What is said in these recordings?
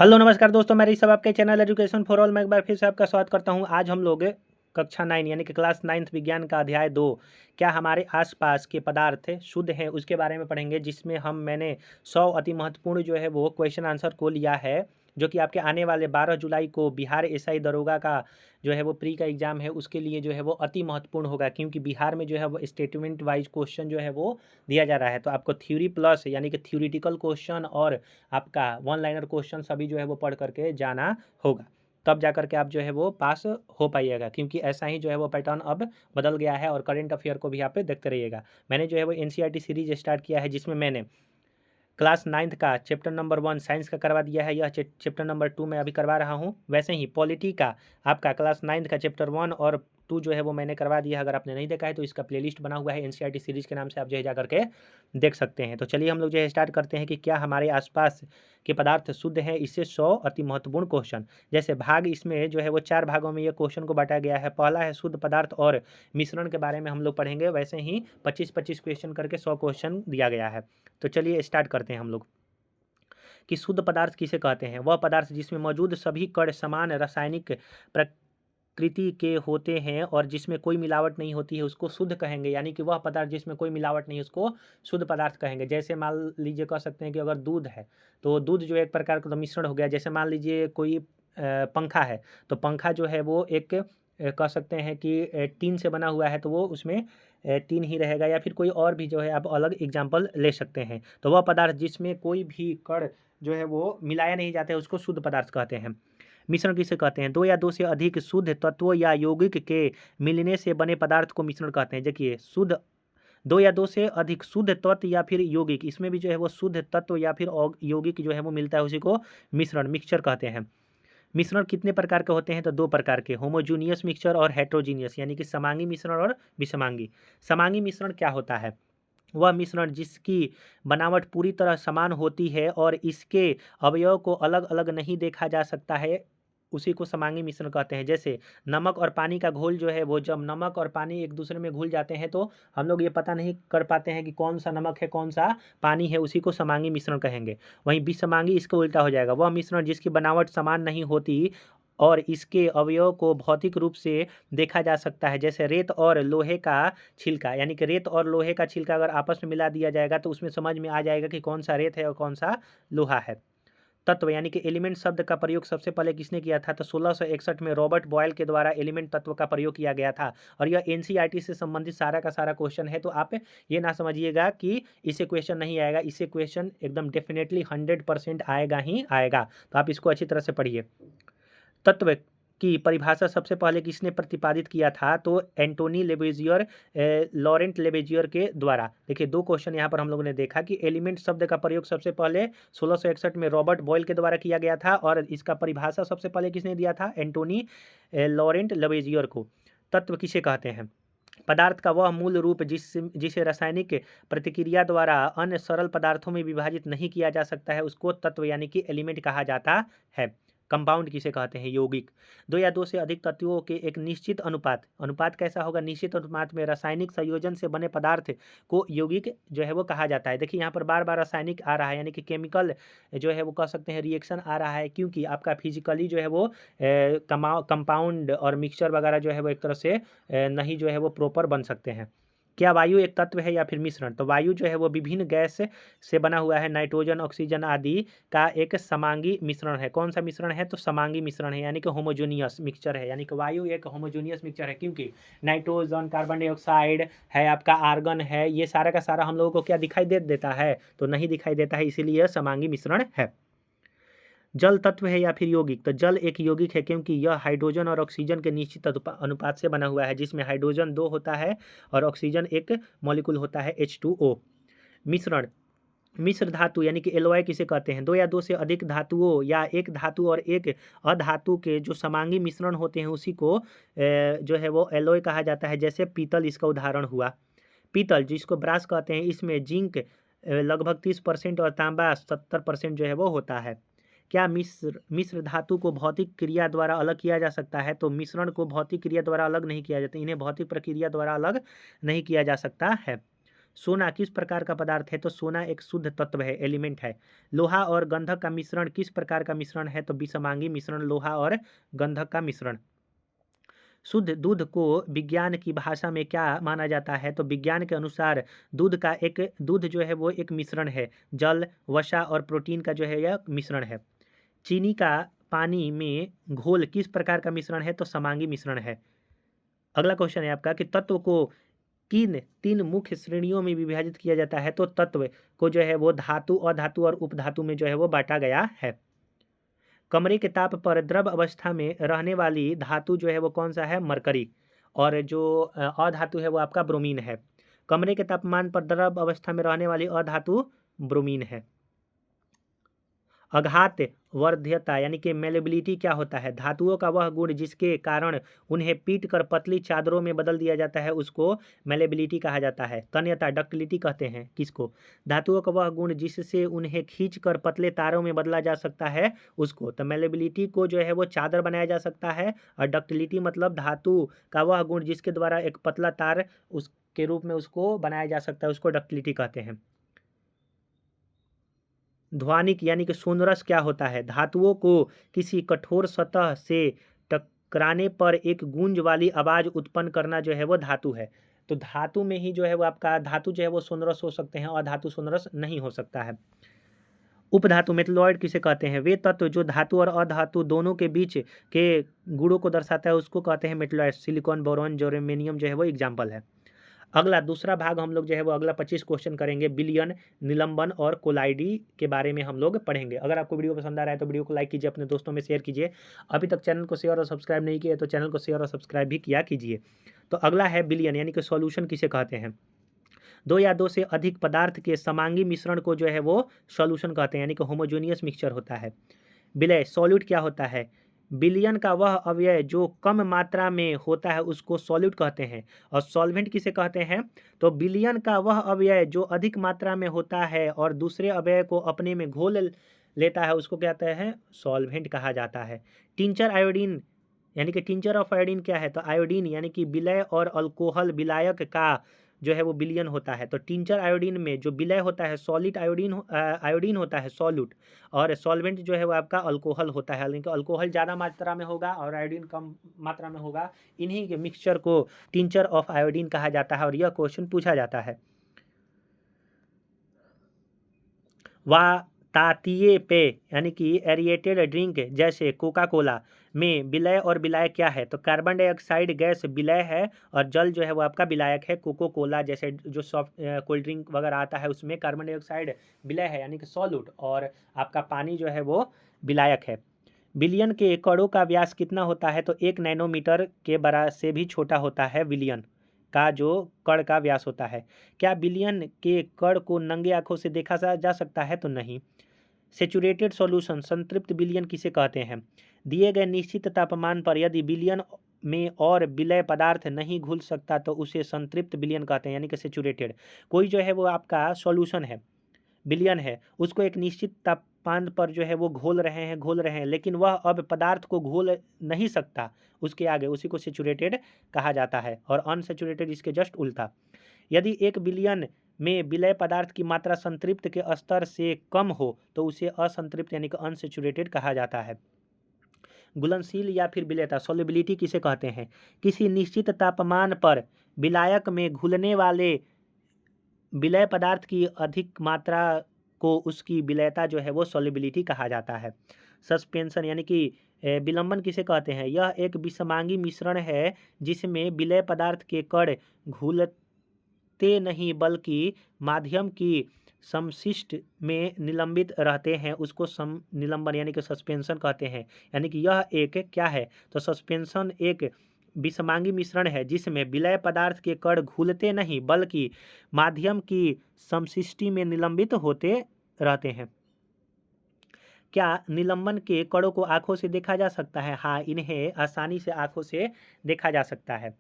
Hello नमस्कार दोस्तों, मैं ऋषभ आपके चैनल एजुकेशन फॉर ऑल में एक बार फिर से आपका स्वागत करता हूं। आज हम लोग कक्षा 9 यानी कि क्लास 9th विज्ञान का अध्याय 2 क्या हमारे आसपास के पदार्थ शुद्ध हैं उसके बारे में पढ़ेंगे, जिसमें मैंने 100 अति महत्वपूर्ण जो है वो क्वेश्चन आंसर को लिया है, जो कि आपके आने वाले 12 जुलाई को बिहार एसआई दरोगा का जो है वो प्री का एग्जाम है उसके लिए जो है वो अति महत्वपूर्ण होगा, क्योंकि बिहार में जो है वो स्टेटमेंट वाइज क्वेश्चन जो है वो दिया जा रहा है। तो आपको थ्योरी प्लस यानी कि थ्योरिटिकल क्वेश्चन और आपका वन लाइनर क्वेश्चन सभी जो है वो पढ़ करके जाना होगा, तब जा करके आप जो है वो पास हो पाइएगा, क्योंकि ऐसा ही जो है वो पैटर्न अब बदल गया है। और करंट अफेयर को भी आप देखते रहिएगा। मैंने जो है वो एनसीईआरटी सीरीज स्टार्ट किया है, जिसमें मैंने क्लास 9th का चैप्टर नंबर 1 साइंस का करवा दिया है। यह चैप्टर नंबर 2 मैं अभी करवा रहा हूँ। वैसे ही पॉलिटी का आपका क्लास 9th का चैप्टर 1 और 2 जो है वो मैंने करवा दिया है। अगर आपने नहीं देखा है तो इसका प्लेलिस्ट बना हुआ है एनसीईआरटी सीरीज के नाम से, आप जो है जा करके देख सकते हैं। तो चलिए हम लोग जो है स्टार्ट करते हैं कि क्या हमारे आसपास के पदार्थ शुद्ध हैं, इससे 100 अति महत्वपूर्ण क्वेश्चन। जैसे भाग इसमें जो है वो 4 भागों में ये क्वेश्चन को बांटा गया है। पहला है शुद्ध पदार्थ और मिश्रण के बारे में हम लोग पढ़ेंगे। वैसे ही 25-25 क्वेश्चन करके 100 क्वेश्चन दिया गया है। तो चलिए स्टार्ट करते हैं हम लोग कि शुद्ध पदार्थ किसे कहते हैं। वह पदार्थ जिसमें मौजूद सभी कण समान रासायनिक प्रकृति के होते हैं और जिसमें कोई मिलावट नहीं होती है उसको शुद्ध कहेंगे। यानी कि वह पदार्थ जिसमें कोई मिलावट नहीं है उसको शुद्ध पदार्थ कहेंगे। जैसे मान लीजिए कह सकते हैं कि अगर दूध है तो दूध जो एक प्रकार का तो मिश्रण हो गया। जैसे मान लीजिए कोई पंखा है तो पंखा जो है वो एक कह सकते हैं कि टीन से बना हुआ है, तो वो उसमें टीन ही रहेगा। या फिर कोई और भी जो है आप अलग एग्जाम्पल ले सकते हैं। तो वह पदार्थ जिसमें कोई भी कण जो है वो मिलाया नहीं जाता है उसको शुद्ध पदार्थ कहते हैं। मिश्रण किसे कहते हैं? 2 या 2 से अधिक शुद्ध तत्वों या यौगिक के मिलने से बने पदार्थ को मिश्रण कहते हैं। देखिए, शुद्ध 2 या 2 से अधिक शुद्ध तत्व या फिर यौगिक, इसमें भी जो है वो शुद्ध तत्व या फिर यौगिक जो है वो मिलता है, उसी को मिश्रण मिक्सचर कहते हैं। मिश्रण कितने प्रकार के होते हैं? तो 2 प्रकार के, होमोजूनियस मिक्सचर और हेट्रोजीनियस, यानी कि समांगी मिश्रण और विषमांगी। समांगी मिश्रण क्या होता है? वह मिश्रण जिसकी बनावट पूरी तरह समान होती है और इसके अवयव को अलग अलग नहीं देखा जा सकता है, उसी को समांगी मिश्रण कहते हैं। जैसे नमक और पानी का घोल जो है वो, जब नमक और पानी एक दूसरे में घुल जाते हैं तो हम लोग ये पता नहीं कर पाते हैं कि कौन सा नमक है कौन सा पानी है, उसी को समांगी मिश्रण कहेंगे। वहीं विषमांगी इसको उल्टा हो जाएगा। वह मिश्रण जिसकी बनावट समान नहीं होती और इसके अवयव को भौतिक रूप से देखा जा सकता है। जैसे रेत और लोहे का छिलका, यानी कि रेत और लोहे का छिलका अगर आपस में मिला दिया जाएगा तो उसमें समझ में आ जाएगा कि कौन सा रेत है और कौन सा लोहा है। तत्व यानी कि एलिमेंट शब्द का प्रयोग सबसे पहले किसने किया था? तो 1661 में रॉबर्ट बॉयल के द्वारा एलिमेंट तत्व का प्रयोग किया गया था। और यह एनसीईआरटी से संबंधित सारा का सारा क्वेश्चन है, तो आप ये ना समझिएगा कि इससे क्वेश्चन नहीं आएगा। इससे क्वेश्चन एकदम डेफिनेटली 100% आएगा ही आएगा। तो आप इसको अच्छी तरह से पढ़िए। तत्व की परिभाषा सबसे पहले किसने प्रतिपादित किया था? तो एंटोनी लेबेजियर, लॉरेंट लेबेजियर के द्वारा। देखिए, 2 क्वेश्चन यहाँ पर हम लोगों ने देखा कि एलिमेंट शब्द का प्रयोग सबसे पहले 1661 में रॉबर्ट बॉयल के द्वारा किया गया था और इसका परिभाषा सबसे पहले किसने दिया था? एंटोनी लॉरेंट लेबेजियर को। तत्व किसे कहते हैं? पदार्थ का वह मूल रूप जिसे रासायनिक प्रतिक्रिया द्वारा अन्य सरल पदार्थों में विभाजित नहीं किया जा सकता है उसको तत्व यानी कि एलिमेंट कहा जाता है। कंपाउंड किसे कहते हैं? यौगिक। 2 या 2 से अधिक तत्वों के एक निश्चित अनुपात, अनुपात कैसा होगा? निश्चित अनुपात में रासायनिक संयोजन से बने पदार्थ को यौगिक जो है वो कहा जाता है। देखिए, यहाँ पर बार बार रासायनिक आ रहा है, यानी कि केमिकल जो है वो कह सकते हैं रिएक्शन आ रहा है, क्योंकि आपका फिजिकली जो है वो कंपाउंड और मिक्सचर वगैरह जो है वो एक तरह से नहीं जो है वो प्रॉपर बन सकते हैं। क्या वायु एक तत्व है या फिर मिश्रण? तो वायु जो है वो विभिन्न गैस से बना हुआ है, नाइट्रोजन ऑक्सीजन आदि का एक समांगी मिश्रण है। कौन सा मिश्रण है? तो समांगी मिश्रण है, यानी कि होमोजेनियस मिक्सचर है। यानी कि वायु एक होमोजेनियस मिक्सचर है, क्योंकि नाइट्रोजन, कार्बन डाइऑक्साइड है, आपका आर्गन है, ये सारा का सारा हम लोगों को क्या दिखाई दे देता है? तो नहीं दिखाई देता है, इसीलिए यह समांगी मिश्रण है। जल तत्व है या फिर यौगिक? तो जल एक यौगिक है, क्योंकि यह हाइड्रोजन और ऑक्सीजन के निश्चित अनुपात से बना हुआ है, जिसमें हाइड्रोजन 2 होता है और ऑक्सीजन एक मॉलिक्यूल होता है H2O। मिश्रण, मिश्र धातु यानी कि एलॉय किसे कहते हैं? 2 या 2 से अधिक धातुओं या एक धातु और एक अधातु के जो समांगी मिश्रण होते हैं उसी को जो है वो एलॉय कहा जाता है। जैसे पीतल इसका उदाहरण हुआ। पीतल जिसको ब्रास कहते हैं, इसमें जिंक लगभग 30% और तांबा 70% जो है वो होता है। क्या मिश्र मिश्र धातु को भौतिक क्रिया द्वारा अलग किया जा सकता है? तो मिश्रण को भौतिक क्रिया द्वारा अलग नहीं किया जाता, इन्हें भौतिक प्रक्रिया द्वारा अलग नहीं किया जा सकता है। सोना किस प्रकार का पदार्थ है? तो सोना एक शुद्ध तत्व है, एलिमेंट है। लोहा और गंधक का मिश्रण किस प्रकार का मिश्रण है? तो विषमांगी मिश्रण, लोहा और गंधक का मिश्रण। शुद्ध दूध को विज्ञान की भाषा में क्या माना जाता है? तो विज्ञान के अनुसार दूध जो है वो एक मिश्रण है, जल, वसा और प्रोटीन का जो है यह मिश्रण है। चीनी का पानी में घोल किस प्रकार का मिश्रण है? तो समांगी मिश्रण है। अगला क्वेश्चन है आपका कि तत्व को किन तीन मुख्य श्रेणियों में विभाजित किया जाता है? तो तत्व को जो है वो धातु, अधातु और उपधातु में जो है वो बांटा गया है। कमरे के ताप पर द्रव अवस्था में रहने वाली धातु जो है वो कौन सा है? मरकरी। और जो अधातु है वो आपका ब्रोमीन है। कमरे के तापमान पर द्रव अवस्था में रहने वाली अधातु ब्रोमीन है। अघात वर्ध्यता यानी कि मेलेबिलिटी क्या होता है? धातुओं का वह गुण जिसके कारण उन्हें पीट कर पतली चादरों में बदल दिया जाता है उसको मेलेबिलिटी कहा जाता है। तन्यता डक्टिलिटी कहते हैं किसको? धातुओं का वह गुण जिससे उन्हें खींच कर पतले तारों में बदला जा सकता है उसको। तो मेलेबिलिटी को जो है वो चादर बनाया जा सकता है, और डक्टिलिटी मतलब धातु का वह गुण जिसके द्वारा एक पतला तार उसके रूप में उसको बनाया जा सकता है, उसको डक्टिलिटी कहते हैं। ध्वनिक यानी कि सोनरस क्या होता है? धातुओं को किसी कठोर सतह से टकराने पर एक गूंज वाली आवाज उत्पन्न करना जो है वो धातु है। तो धातु में ही जो है वो आपका धातु जो है वो सोनरस हो सकते हैं, और धातु सोनरस नहीं हो सकता है। उपधातु मेटलॉइड किसे कहते हैं? वे तत्व जो धातु और अधातु दोनों के बीच के गुणों को दर्शाता है उसको कहते हैं मेटलॉइड। सिलिकॉन, बोरॉन, जर्मेनियम जो है वो एग्जाम्पल है। अगला दूसरा भाग हम लोग जो है वो अगला 25 क्वेश्चन करेंगे, विलयन, निलंबन और कोलाइडी के बारे में हम लोग पढ़ेंगे। अगर आपको वीडियो पसंद आ रहा है तो वीडियो को लाइक कीजिए, अपने दोस्तों में शेयर कीजिए। अभी तक चैनल को शेयर और सब्सक्राइब नहीं किया तो चैनल को शेयर और सब्सक्राइब भी किया कीजिए। तो अगला है विलयन यानी कि सॉल्यूशन किसे कहते हैं? दो या दो से अधिक पदार्थ के समांगी मिश्रण को जो है वो सॉल्यूशन कहते हैं, यानी कि होमोजेनियस मिक्सचर होता है। विलय सॉल्यूट क्या होता है? विलयन का वह अवयव जो कम मात्रा में होता है उसको सॉल्यूट कहते हैं। और सॉल्वेंट किसे कहते हैं? तो विलयन का वह अवयव जो अधिक मात्रा में होता है और दूसरे अवयव को अपने में घोल लेता है उसको क्या कहते हैं? सॉल्वेंट कहा जाता है। टिंचर आयोडीन यानी कि टिंचर ऑफ आयोडीन क्या है? तो आयोडीन यानी कि विलय और अल्कोहल विलायक का जो है वो विलयन होता है। तो टिंचर आयोडीन में जो विलय होता है सॉलिड आयोडीन होता है सॉल्यूट, और सॉल्वेंट जो है वो आपका अल्कोहल होता है। लेकिन अल्कोहल ज़्यादा मात्रा में होगा और आयोडीन कम मात्रा में होगा। इन्हीं के मिक्सचर को टिंचर ऑफ आयोडीन कहा जाता है, और यह क्वेश्चन पूछा जाता है। तातीय पेय यानी कि एरिएटेड ड्रिंक जैसे कोका कोला में विलय और विलायक क्या है? तो कार्बन डाइऑक्साइड गैस विलय है और जल जो है वो आपका विलायक है। कोको कोला जैसे जो सॉफ्ट कोल्ड ड्रिंक वगैरह आता है उसमें कार्बन डाइऑक्साइड विलय है यानी कि सॉल्यूट, और आपका पानी जो है वो विलायक है। विलियन के कणों का व्यास कितना होता है? तो 1 नैनोमीटर के बराबर से भी छोटा होता है विलियन का जो कण का व्यास होता है। क्या विलियन के कण को नंगे आंखों से देखा जा सकता है? तो नहीं। सेचुरेटेड सॉल्यूशन संतृप्त विलयन किसे कहते हैं? दिए गए निश्चित तापमान पर यदि विलयन में और विलय पदार्थ नहीं घुल सकता तो उसे संतृप्त विलयन कहते हैं, यानी कि सेचुरेटेड। कोई जो है वो आपका सॉल्यूशन है, विलयन है, उसको एक निश्चित तापमान पर जो है वो घोल रहे हैं, लेकिन वह अब पदार्थ को घोल नहीं सकता उसके आगे, उसी को सेचुरेटेड कहा जाता है। और अनसेचुरेटेड इसके जस्ट उल्टा। यदि एक विलयन में विलय पदार्थ की मात्रा संतृप्त के स्तर से कम हो तो उसे असंतृप्त यानी कि अनसेचुरेटेड कहा जाता है। घुलनशील या फिर विलयता सॉल्युबिलिटी किसे कहते हैं? किसी निश्चित तापमान पर विलायक में घुलने वाले विलय पदार्थ की अधिक मात्रा को उसकी विलयता जो है वो सॉल्युबिलिटी कहा जाता है। सस्पेंशन यानी कि विलंबन किसे कहते हैं? यह एक विषमांगी मिश्रण है जिसमें विलय पदार्थ के कण घुलते नहीं बल्कि माध्यम की समशिष्ट में निलंबित रहते हैं, उसको निलंबन यानी कि सस्पेंशन कहते हैं। यानी कि यह एक क्या है? तो सस्पेंशन एक विषमांगी मिश्रण है जिसमें विलय पदार्थ के कण घुलते नहीं बल्कि माध्यम की समशिष्टि में निलंबित होते रहते हैं। क्या निलंबन के कणों को आंखों से देखा जा सकता है? हाँ, इन्हें आसानी से आंखों से देखा जा सकता है।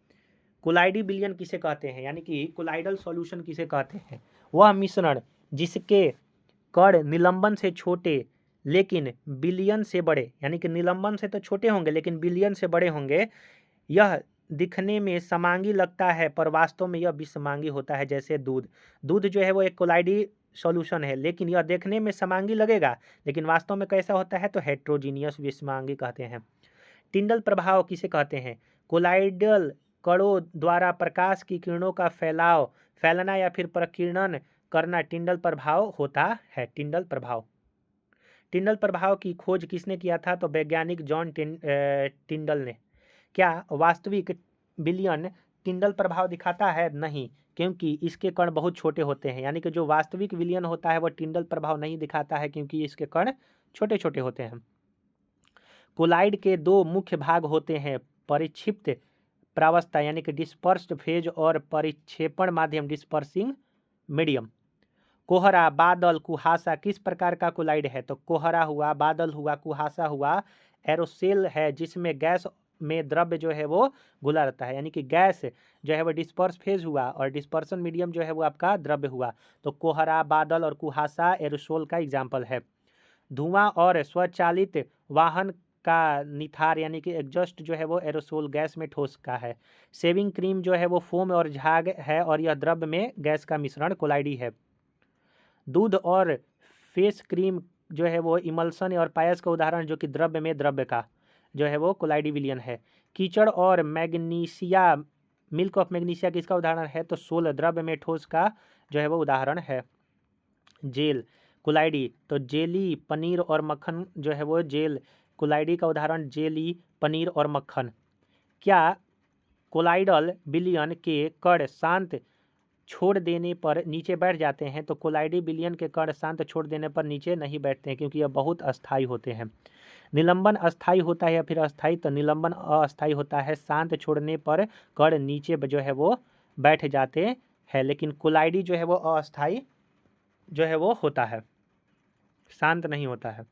कोलाइडी विलयन किसे कहते हैं? यानी कि कोलाइडल सॉल्यूशन किसे कहते हैं? वह मिश्रण जिसके कण निलंबन से छोटे लेकिन विलयन से बड़े, यानी कि निलंबन से तो छोटे होंगे लेकिन विलयन से बड़े होंगे, यह दिखने में समांगी लगता है पर वास्तव में यह विषमांगी होता है, जैसे दूध। दूध जो है वो एक कोलाइडी सॉल्यूशन है, लेकिन यह देखने में समांगी लगेगा, लेकिन वास्तव में कैसा होता है, तो हेट्रोजीनियस विषमांगी कहते हैं। टिंडल प्रभाव किसे कहते हैं? कोलाइडल कणों द्वारा प्रकाश की किरणों का फैलना या फिर प्रकीर्णन करना टिंडल प्रभाव होता है। टिंडल प्रभाव। टिंडल प्रभाव की खोज किसने किया था? तो वैज्ञानिक जॉन टिंडल ने। क्या वास्तविक विलयन टिंडल प्रभाव दिखाता है? नहीं, क्योंकि इसके कण बहुत छोटे होते हैं। यानी कि जो वास्तविक विलयन होता है वह टिंडल प्रभाव नहीं दिखाता है, क्योंकि इसके कण छोटे छोटे होते हैं। कोलाइड के दो मुख्य भाग होते हैं, परिक्षिप्त प्रावस्था यानी कि डिस्पर्स्ड फेज और परिक्षेपण माध्यम डिस्पर्सिंग मीडियम। कोहरा, बादल, कुहासा किस प्रकार का कोलाइड है? तो कोहरा हुआ, बादल हुआ, कुहासा हुआ, एरोसेल है जिसमें गैस में द्रव्य जो है वो घुला रहता है। यानी कि गैस जो है वो डिस्पर्स फेज हुआ और डिस्पर्सन मीडियम जो है वो आपका द्रव्य हुआ। तो कोहरा, बादल और कुहासा एरोसोल का एग्जाम्पल है। धुआं और स्वचालित वाहन का निथार यानी कि एग्जॉस्ट जो है वो एरोसोल गैस में ठोस का है। शेविंग क्रीम जो है वो फोम और झाग है और यह द्रव्य में गैस का मिश्रण कोलाइडी है। दूध और फेस क्रीम जो है वो इमल्सन और पायस का उदाहरण, जो कि द्रव्य में द्रव्य का जो है वो कोलाइडी विलयन है। कीचड़ और मैग्नीशिया, मिल्क ऑफ मैग्नीशिया किसका उदाहरण है? तो सोल द्रव्य में ठोस का जो है वो उदाहरण है। जेल कोलाइडी, तो जेली, पनीर और मक्खन जो है वो जेल कोलाइडी का उदाहरण, जेली, पनीर और मक्खन। क्या कोलाइडल विलयन के कण शांत छोड़ देने पर नीचे बैठ जाते हैं? तो कोलाइडी विलयन के कण शांत छोड़ देने पर नीचे नहीं बैठते हैं, क्योंकि यह बहुत अस्थायी होते हैं। निलंबन अस्थायी होता है या फिर अस्थायी? तो निलंबन अस्थायी होता है। शांत छोड़ने पर कण नीचे जो है वो बैठ जाते हैं, लेकिन कोलाइडी जो है वो अस्थायी जो है वो होता है, शांत नहीं होता है।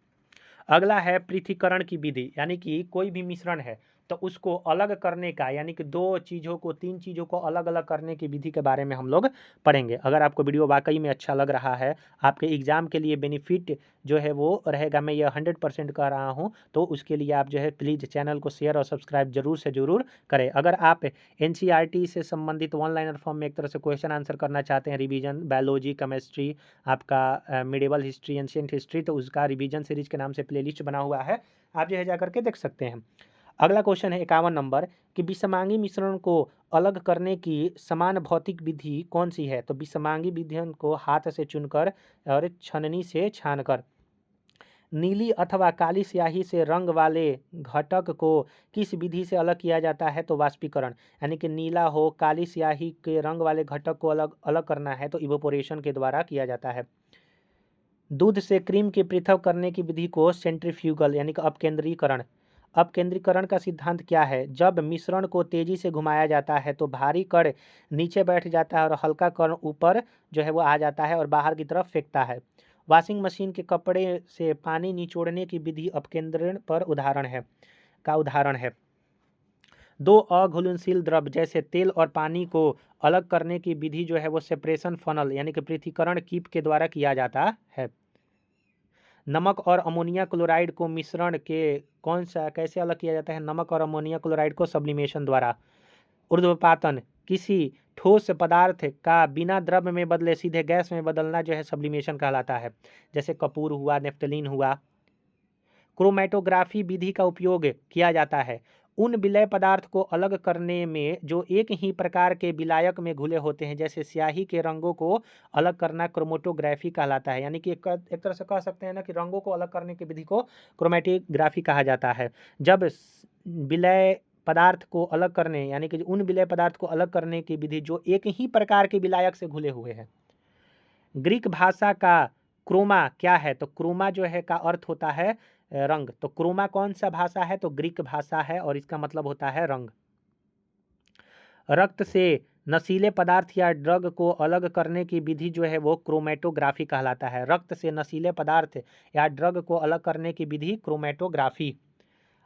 अगला है पृथक्करण की विधि, यानी कि कोई भी मिश्रण है तो उसको अलग करने का, यानी कि दो चीज़ों को, तीन चीज़ों को अलग अलग करने की विधि के बारे में हम लोग पढ़ेंगे। अगर आपको वीडियो वाकई में अच्छा लग रहा है, आपके एग्जाम के लिए बेनिफिट जो है वो रहेगा, मैं ये 100% कह रहा हूँ, तो उसके लिए आप जो है प्लीज़ चैनल को शेयर और सब्सक्राइब जरूर से जरूर करें। अगर आप NCERT से संबंधित ऑनलाइन फॉर्म में एक तरह से क्वेश्चन आंसर करना चाहते हैं, रिवीजन, बायोलॉजी, केमिस्ट्री, आपका मिडिवल हिस्ट्री, एंशिएंट हिस्ट्री, तो उसका रिवीजन सीरीज के नाम से प्लेलिस्ट बना हुआ है, आप जो है जा करके देख सकते हैं। अगला क्वेश्चन है 51 नंबर कि विषमांगी मिश्रण को अलग करने की समान भौतिक विधि कौन सी है? तो विषमांगी विधियन को हाथ से चुनकर और छननी से छानकर। नीली अथवा काली स्याही से रंग वाले घटक को किस विधि से अलग किया जाता है? तो वाष्पीकरण। यानी कि नीला हो, काली स्याही के रंग वाले घटक को अलग अलग करना है तो इवोपोरेशन के द्वारा किया जाता है। दूध से क्रीम के पृथक करने की विधि को सेंट्रीफ्यूगल यानी कि अपकेंद्रीकरण। अपकेंद्रीकरण का सिद्धांत क्या है? जब मिश्रण को तेजी से घुमाया जाता है तो भारी कण नीचे बैठ जाता है और हल्का कण ऊपर जो है वो आ जाता है और बाहर की तरफ फेंकता है। वॉशिंग मशीन के कपड़े से पानी निचोड़ने की विधि अपकेंद्रण पर उदाहरण है। दो अघुलनशील द्रव्य जैसे तेल और पानी को अलग करने की विधि जो है वो सेपरेशन फनल यानी कि पृथक्करण कीप के द्वारा किया जाता है। नमक और अमोनिया क्लोराइड को मिश्रण के कैसे अलग किया जाता है? नमक और अमोनिया क्लोराइड को सब्लिमेशन द्वारा। ऊर्ध्वपातन, किसी ठोस पदार्थ का बिना द्रव्य में बदले सीधे गैस में बदलना जो है सब्लिमेशन कहलाता है, जैसे कपूर हुआ, नेफ्थलीन हुआ। क्रोमैटोग्राफी विधि का उपयोग किया जाता है उन विलय पदार्थ को अलग करने में जो एक ही प्रकार के विलायक में घुले होते हैं, जैसे स्याही के रंगों को अलग करना क्रोमेटोग्राफी कहलाता है। यानी कि एक तरह से कह सकते हैं ना कि रंगों को अलग करने की विधि को क्रोमेटोग्राफी कहा जाता है। जब विलय पदार्थ को अलग करने यानी कि उन विलय पदार्थ को अलग करने की विधि जो एक ही प्रकार के विलायक से घुले हुए हैं। ग्रीक भाषा का क्रोमा क्या है? तो क्रोमा जो है का अर्थ होता है रंग। तो क्रोमा कौन सा भाषा है? तो ग्रीक भाषा है और इसका मतलब होता है रंग। रक्त से नशीले पदार्थ या ड्रग को अलग करने की विधि जो है वो क्रोमेटोग्राफी कहलाता है। रक्त से नशीले पदार्थ या ड्रग को अलग करने की विधि क्रोमेटोग्राफी।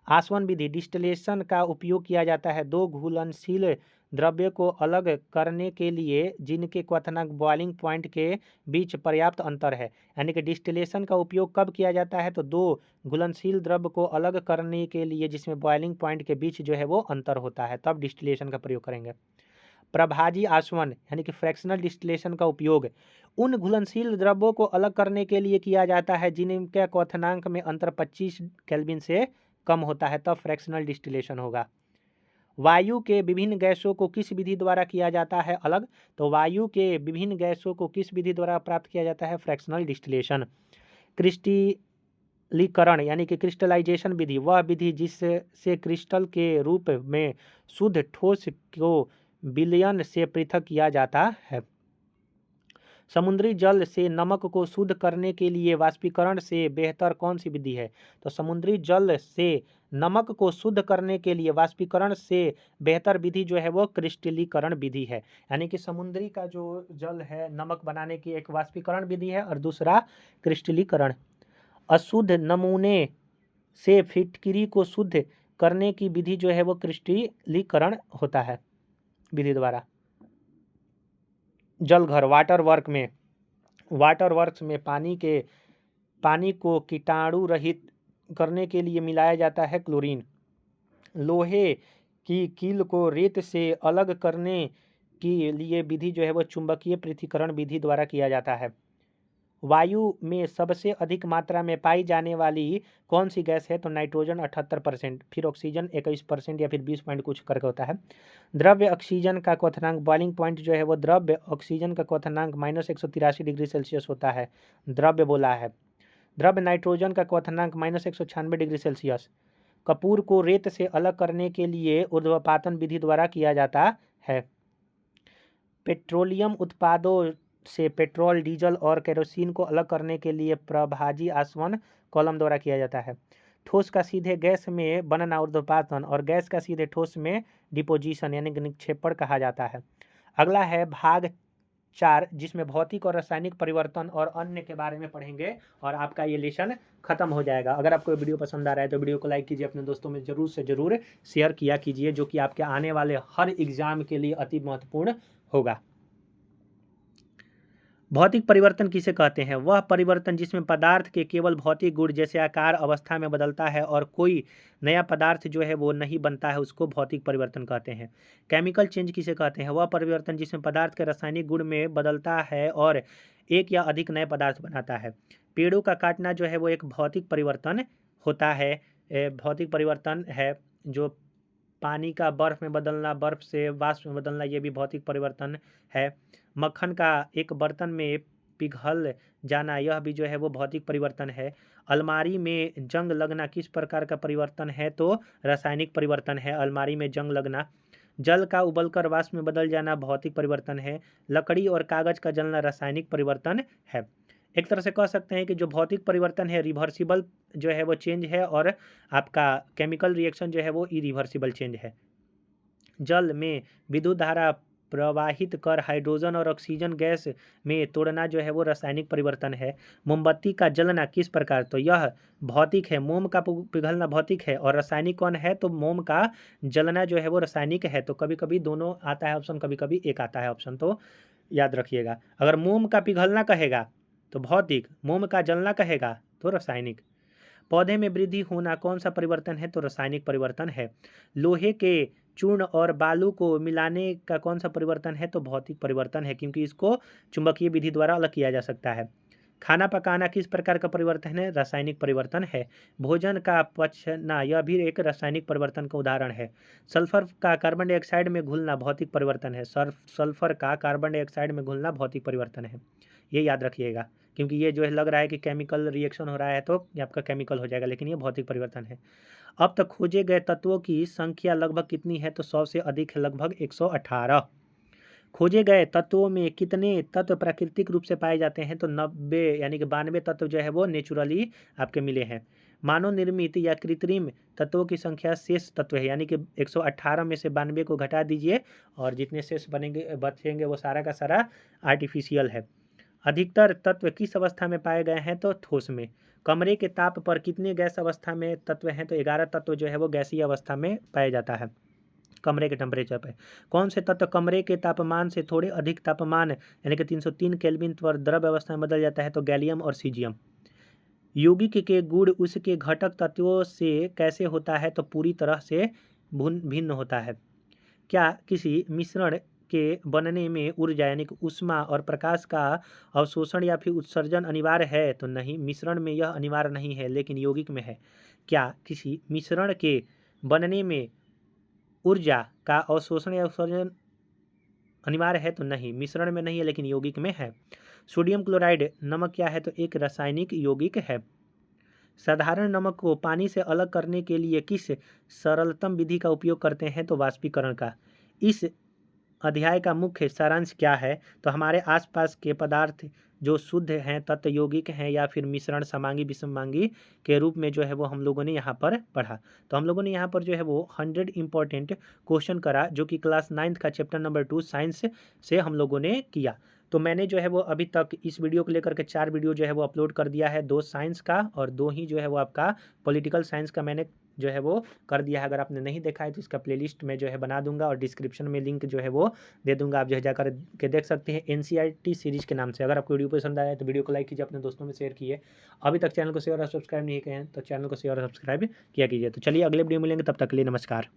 आसवन विधि, डिस्टिलेशन का उपयोग किया जाता है दो घुलनशील द्रव्य को अलग करने के लिए जिनके क्वथनांक बॉइलिंग पॉइंट के बीच पर्याप्त अंतर है। यानी कि डिस्टिलेशन का उपयोग कब किया जाता है, तो दो घुलनशील द्रव्य को अलग करने के लिए जिसमें बॉइलिंग पॉइंट के बीच जो है वो अंतर होता है, तब डिस्टिलेशन का प्रयोग करेंगे। प्रभाजी आसवन यानी कि फ्रैक्शनल डिस्टिलेशन का उपयोग उन घुलनशील द्रव्यों को अलग करने के लिए किया जाता है जिनके क्वथनांक में अंतर 25 केल्विन से कम होता है, तब फ्रैक्शनल डिस्टिलेशन होगा। वायु के विभिन्न गैसों को किस विधि द्वारा किया जाता है अलग, तो वायु के विभिन्न गैसों को किस विधि द्वारा प्राप्त किया जाता है, फ्रैक्शनल डिस्टिलेशन। क्रिस्टलीकरण यानी कि क्रिस्टलाइजेशन विधि, वह विधि जिससे क्रिस्टल के रूप में शुद्ध ठोस को विलयन से पृथक किया जाता है। समुद्री जल से नमक को शुद्ध करने के लिए वाष्पीकरण से बेहतर कौन सी विधि है, तो समुद्री जल से नमक को शुद्ध करने के लिए वाष्पीकरण से बेहतर विधि जो है वो क्रिस्टलीकरण विधि है। यानी कि समुद्री का जो जल है नमक बनाने की एक वाष्पीकरण विधि है और दूसरा क्रिस्टलीकरण। अशुद्ध नमूने से फिटकिरी को शुद्ध करने की विधि जो है वो क्रिस्टलीकरण होता है विधि द्वारा। जलघर वाटर वर्क्स में पानी को कीटाणु रहित करने के लिए मिलाया जाता है क्लोरीन। लोहे की कील को रेत से अलग करने के लिए विधि जो है वो चुंबकीय पृथक्करण विधि द्वारा किया जाता है। वायु में सबसे अधिक मात्रा में पाई जाने वाली कौन सी गैस है, तो नाइट्रोजन 78%, फिर ऑक्सीजन 21% या फिर 20 पॉइंट कुछ करके होता है। द्रव्य ऑक्सीजन का क्वथनांक बॉइलिंग पॉइंट जो है वो द्रव्य ऑक्सीजन का क्वथनांक -183 डिग्री सेल्सियस होता है, द्रव्य बोला है। द्रव्य नाइट्रोजन का क्वथनांक -196 डिग्री सेल्सियस। कपूर को रेत से अलग करने के लिए ऊर्ध्वपातन विधि द्वारा किया जाता है। पेट्रोलियम उत्पादों से पेट्रोल, डीजल और केरोसिन को अलग करने के लिए प्रभाजी आसवन कॉलम द्वारा किया जाता है। ठोस का सीधे गैस में बनना ऊर्ध्वपातन और गैस का सीधे ठोस में डिपोजिशन यानी निक्षेपण कहा जाता है। अगला है भाग 4 जिसमें भौतिक और रासायनिक परिवर्तन और अन्य के बारे में पढ़ेंगे और आपका ये लेसन खत्म हो जाएगा। अगर आपको वीडियो पसंद आ रहा है तो वीडियो को लाइक कीजिए, अपने दोस्तों में जरूर से जरूर शेयर किया कीजिए, जो कि आपके आने वाले हर एग्जाम के लिए अति महत्वपूर्ण होगा। भौतिक परिवर्तन किसे कहते हैं, वह परिवर्तन जिसमें पदार्थ के केवल भौतिक गुण जैसे आकार अवस्था में बदलता है और कोई नया पदार्थ जो है वो नहीं बनता है, उसको भौतिक परिवर्तन कहते हैं। केमिकल चेंज किसे कहते हैं, वह परिवर्तन जिसमें पदार्थ के रासायनिक गुण में बदलता है और एक या अधिक नए पदार्थ बनाता है। पेड़ों का काटना जो है वो एक भौतिक परिवर्तन होता है, भौतिक परिवर्तन है। जो पानी का बर्फ में बदलना, बर्फ से वाष्प में बदलना, ये भी भौतिक परिवर्तन है। मक्खन का एक बर्तन में पिघल जाना, यह भी जो है वो भौतिक परिवर्तन है। अलमारी में जंग लगना किस प्रकार का परिवर्तन है, तो रासायनिक परिवर्तन है अलमारी में जंग लगना। जल का उबलकर वाष्प में बदल जाना भौतिक परिवर्तन है। लकड़ी और कागज का जलना रासायनिक परिवर्तन है। एक तरह से कह सकते हैं कि जो भौतिक परिवर्तन है रिवर्सिबल जो है वो चेंज है और आपका केमिकल रिएक्शन जो है वो इरिवर्सिबल चेंज है। जल में विद्युत धारा प्रवाहित कर हाइड्रोजन और ऑक्सीजन गैस में तोड़ना जो है वो रासायनिक परिवर्तन है। मोमबत्ती का जलना किस प्रकार, तो यह भौतिक है। मोम का पिघलना भौतिक है और रासायनिक कौन है, तो मोम का जलना जो है वो रासायनिक है। तो कभी कभी दोनों आता है ऑप्शन, कभी कभी एक आता है ऑप्शन, तो याद रखिएगा। अगर मोम का पिघलना कहेगा तो भौतिक, मोम का जलना कहेगा तो रासायनिक। पौधे में वृद्धि होना कौन सा परिवर्तन है, तो रासायनिक परिवर्तन है। लोहे के चूर्ण और बालू को मिलाने का कौन सा परिवर्तन है, तो भौतिक परिवर्तन है, क्योंकि इसको चुंबकीय विधि द्वारा अलग किया जा सकता है। खाना पकाना किस प्रकार का परिवर्तन है, रासायनिक परिवर्तन है। भोजन का पचना, यह भी एक रासायनिक परिवर्तन का उदाहरण है। सल्फर का कार्बन डाइऑक्साइड में घुलना भौतिक परिवर्तन है। सल्फर का कार्बन डाइऑक्साइड में घुलना भौतिक परिवर्तन है, ये याद रखिएगा, क्योंकि ये जो है लग रहा है कि केमिकल रिएक्शन हो रहा है तो ये आपका केमिकल हो जाएगा, लेकिन ये भौतिक परिवर्तन है। अब तक खोजे गए तत्वों की संख्या लगभग कितनी है, तो 100 से अधिक है, लगभग 118। खोजे गए तत्वों में कितने तत्व प्राकृतिक रूप से पाए जाते हैं, तो 90 यानी कि 92 तत्व जो है वो नेचुरली आपके मिले हैं। मानव निर्मित या कृत्रिम तत्वों की संख्या शेष तत्व है, यानी कि 118 में से 92 को घटा दीजिए और जितने शेष बचेंगे वो सारा का सारा आर्टिफिशियल है। अधिकतर तत्व किस अवस्था में पाए गए हैं, तो ठोस में। कमरे के ताप पर कितने गैस अवस्था में तत्व हैं? तो 11 तत्व जो है वो गैसीय अवस्था में पाया जाता है कमरे के टेम्परेचर पे। कौन से तत्व कमरे के तापमान से थोड़े अधिक तापमान यानी कि 303 केल्विन पर द्रव अवस्था में बदल जाता है? तो गैलियम और सीजियम। यौगिक के गुण उसके घटक तत्वों से कैसे होता है? तो पूरी तरह से भिन्न होता है। क्या किसी मिश्रण के बनने में ऊर्जा यानी कि ऊष्मा और प्रकाश का अवशोषण या फिर उत्सर्जन अनिवार्य है? तो नहीं, मिश्रण में यह अनिवार्य नहीं है, लेकिन यौगिक में है। क्या किसी मिश्रण के बनने में ऊर्जा का अवशोषण या उत्सर्जन अनिवार्य है? तो नहीं, मिश्रण में नहीं है, लेकिन यौगिक में है। सोडियम क्लोराइड नमक क्या है? तो एक रासायनिक यौगिक है। साधारण नमक को पानी से अलग करने के लिए किस सरलतम विधि का उपयोग करते हैं? तो वाष्पीकरण का। इस अध्याय का मुख्य सारांश क्या है? तो हमारे आसपास के पदार्थ जो शुद्ध हैं, तत्व यौगिक हैं या फिर मिश्रण समांगी विसंबांगी के रूप में जो है वो हम लोगों ने यहाँ पर पढ़ा। तो हम लोगों ने यहाँ पर जो है वो 100 इंपॉर्टेंट क्वेश्चन करा, जो कि क्लास 9th का चैप्टर नंबर 2 साइंस से हम लोगों ने किया। तो मैंने जो है वो अभी तक इस वीडियो को लेकर के 4 वीडियो जो है वो अपलोड कर दिया है, 2 साइंस का और 2 ही जो है वो आपका पॉलिटिकल साइंस का मैंने जो है वो कर दिया है। अगर आपने नहीं देखा है तो इसका प्लेलिस्ट में जो है बना दूंगा और डिस्क्रिप्शन में लिंक जो है वो दे दूंगा, आप जो है जाकर के देख सकते हैं, एनसीईआरटी सीरीज के नाम से। अगर आपको वीडियो पसंद आया तो वीडियो को लाइक कीजिए, अपने दोस्तों में शेयर कीजिए। अभी तक चैनल को शेयर और सब्सक्राइब नहीं किए हैं तो चैनल को शेयर और सब्सक्राइब किया कीजिए। तो चलिए अगले वीडियो मिलेंगे, तब तक के लिए नमस्कार।